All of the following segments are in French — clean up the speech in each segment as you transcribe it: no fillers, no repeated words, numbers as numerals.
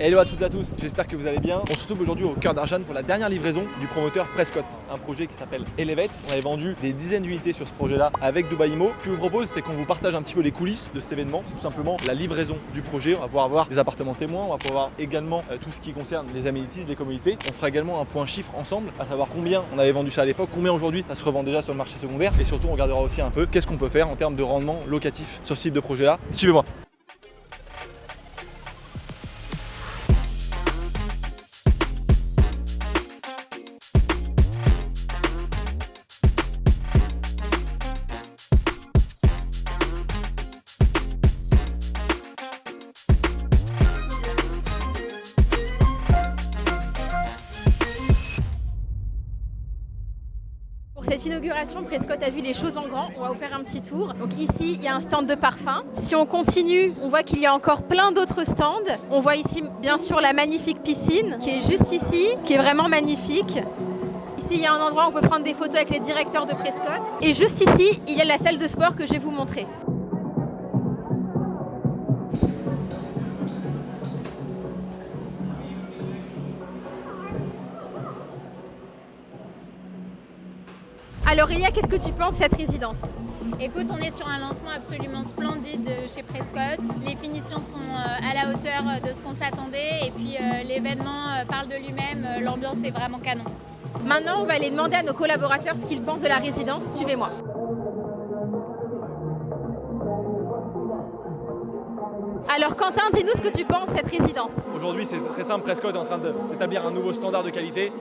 Hello à toutes et à tous, j'espère que vous allez bien. On se retrouve aujourd'hui au cœur d'Arjan pour la dernière livraison du promoteur Prescott, un projet qui s'appelle Elevate. On avait vendu des dizaines d'unités sur ce projet-là avec Dubai Imo. Ce que je vous propose, c'est qu'on vous partage un petit peu les coulisses de cet événement. C'est tout simplement la livraison du projet. On va pouvoir voir des appartements témoins, on va pouvoir voir également tout ce qui concerne les amenities, les commodités. On fera également un point chiffre ensemble, à savoir combien on avait vendu ça à l'époque, combien aujourd'hui ça se revend déjà sur le marché secondaire. Et surtout, on regardera aussi un peu qu'est-ce qu'on peut faire en termes de rendement locatif sur ce type de projet-là. Suivez-moi. Pour cette inauguration, Prescott a vu les choses en grand. On va vous faire un petit tour. Donc ici, il y a un stand de parfum. Si on continue, on voit qu'il y a encore plein d'autres stands. On voit ici, bien sûr, la magnifique piscine qui est juste ici, qui est vraiment magnifique. Ici, il y a un endroit où on peut prendre des photos avec les directeurs de Prescott. Et juste ici, il y a la salle de sport que je vais vous montrer. Alors Elia, qu'est-ce que tu penses de cette résidence? Écoute, on est sur un lancement absolument splendide chez Prescott. Les finitions sont à la hauteur de ce qu'on s'attendait et puis l'événement parle de lui-même, l'ambiance est vraiment canon. Maintenant, on va aller demander à nos collaborateurs ce qu'ils pensent de la résidence. Suivez-moi. Alors Quentin, dis-nous ce que tu penses de cette résidence. Aujourd'hui, c'est très simple, Prescott est en train d'établir un nouveau standard de qualité.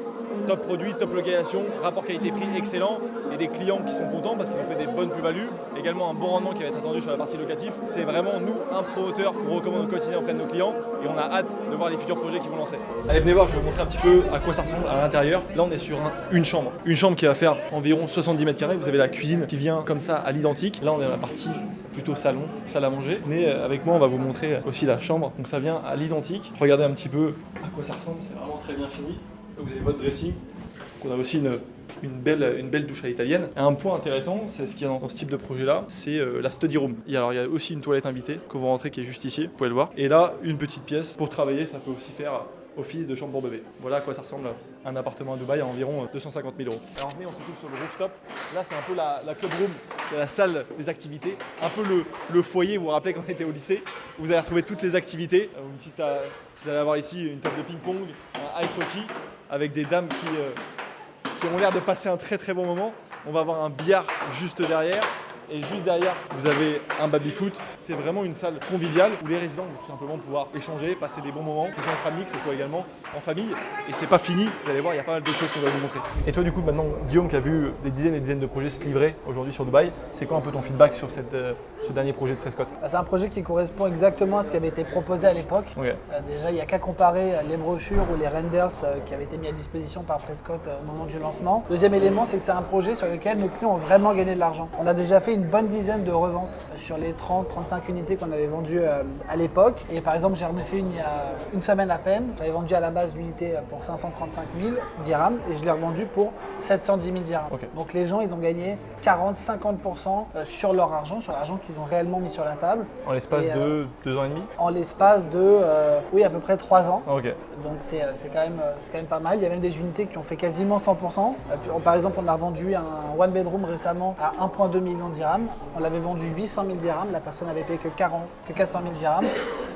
Top produit, top localisation, rapport qualité-prix excellent et des clients qui sont contents parce qu'ils ont fait des bonnes plus-values. Également un bon rendement qui va être attendu sur la partie locative. C'est vraiment nous, un promoteur qu'on recommande au quotidien auprès de nos clients et on a hâte de voir les futurs projets qui vont lancer. Allez, venez voir, je vais vous montrer un petit peu à quoi ça ressemble à l'intérieur. Là, on est sur une chambre. Une chambre qui va faire environ 70 mètres carrés. Vous avez la cuisine qui vient comme ça à l'identique. Là, on est dans la partie plutôt salon, salle à manger. Venez avec moi, on va vous montrer aussi la chambre. Donc ça vient à l'identique. Regardez un petit peu à quoi ça ressemble, c'est vraiment très bien fini. Vous avez votre dressing. On a aussi une belle douche à l'italienne. Et un point intéressant, c'est ce qu'il y a dans ce type de projet-là, c'est la study room. Il y a aussi une toilette invitée que vous rentrez qui est juste ici, vous pouvez le voir. Et là, une petite pièce pour travailler, ça peut aussi faire office de chambre pour bébé. Voilà à quoi ça ressemble un appartement à Dubaï à environ 250 000 €. Alors venez, on se trouve sur le rooftop. Là, c'est un peu la club room, c'est la salle des activités. Un peu le foyer, vous vous rappelez quand on était au lycée. Vous allez retrouver toutes les activités. Vous allez avoir ici une table de ping-pong, un ice hockey, avec des dames qui ont l'air de passer un très très bon moment. On va avoir un billard juste derrière. Et juste derrière, vous avez un baby-foot. C'est vraiment une salle conviviale où les résidents vont tout simplement pouvoir échanger, passer des bons moments, que ce soit entre amis, que ce soit également en famille. Et c'est pas fini, vous allez voir, il y a pas mal d'autres choses qu'on va vous montrer. Et toi, du coup, maintenant, Guillaume, qui a vu des dizaines et des dizaines de projets se livrer aujourd'hui sur Dubaï, c'est quoi un peu ton feedback sur ce dernier projet de Prescott? C'est un projet qui correspond exactement à ce qui avait été proposé à l'époque. Okay. Déjà, il n'y a qu'à comparer les brochures ou les renders qui avaient été mis à disposition par Prescott au moment du lancement. Deuxième élément, c'est que c'est un projet sur lequel nos clients ont vraiment gagné de l'argent. On a déjà fait une bonne dizaine de reventes sur les 30-35 unités qu'on avait vendues à l'époque. Et par exemple, j'en ai fait une il y a une semaine à peine. J'avais vendu à la base l'unité pour 535 000 dirhams et je l'ai revendue pour 710 000 dirhams. Okay. Donc les gens, ils ont gagné 40-50% sur leur argent, sur l'argent qu'ils ont réellement mis sur la table. En l'espace de 2 ans et demi? En l'espace de, oui, à peu près 3 ans. Okay. Donc c'est quand même pas mal. Il y a même des unités qui ont fait quasiment 100%. Par exemple, on a revendu un one bedroom récemment à 1,2 million de dirhams. On l'avait vendu 800 000 dirhams. La personne n'avait payé que 400 000 dirhams.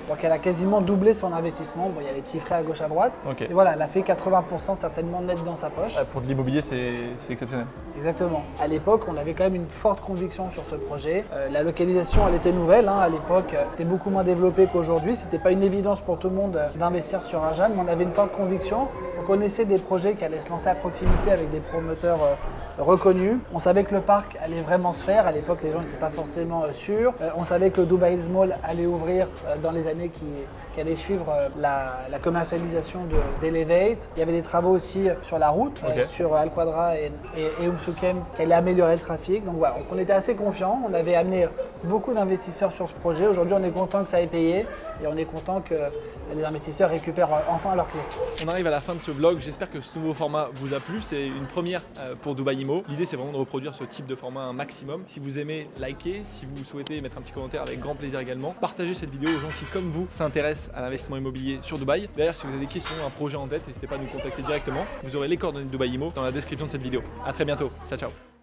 Donc elle a quasiment doublé son investissement. Bon, il y a les petits frais à gauche à droite. Okay. Et voilà, elle a fait 80% certainement net dans sa poche. Pour de l'immobilier, c'est exceptionnel. Exactement. À l'époque, on avait quand même une forte conviction sur ce projet. La localisation, elle était nouvelle. À l'époque, elle était beaucoup moins développée qu'aujourd'hui. C'était pas une évidence pour tout le monde d'investir sur Arjan, mais on avait une forte conviction. On connaissait des projets qui allaient se lancer à proximité avec des promoteurs reconnus. On savait que le parc allait vraiment se faire. À l'époque, les gens n'étaient pas forcément sûrs. On savait que le Dubai Mall allait ouvrir dans les années qui allaient suivre la commercialisation d'Elevate. Il y avait des travaux aussi sur la route, sur Al Quadra et Soukem, qui allaient améliorer le trafic. Donc voilà, on était assez confiants. On avait amené beaucoup d'investisseurs sur ce projet. Aujourd'hui, on est content que ça ait payé. et on est content que les investisseurs récupèrent enfin leurs clés. On arrive à la fin de ce vlog, j'espère que ce nouveau format vous a plu, c'est une première pour Dubai Immo. L'idée c'est vraiment de reproduire ce type de format un maximum. Si vous aimez, likez, si vous souhaitez mettre un petit commentaire avec grand plaisir également. Partagez cette vidéo aux gens qui comme vous s'intéressent à l'investissement immobilier sur Dubaï. D'ailleurs si vous avez des questions, un projet en tête, n'hésitez pas à nous contacter directement. Vous aurez les coordonnées de Dubai Immo dans la description de cette vidéo. A très bientôt, ciao ciao.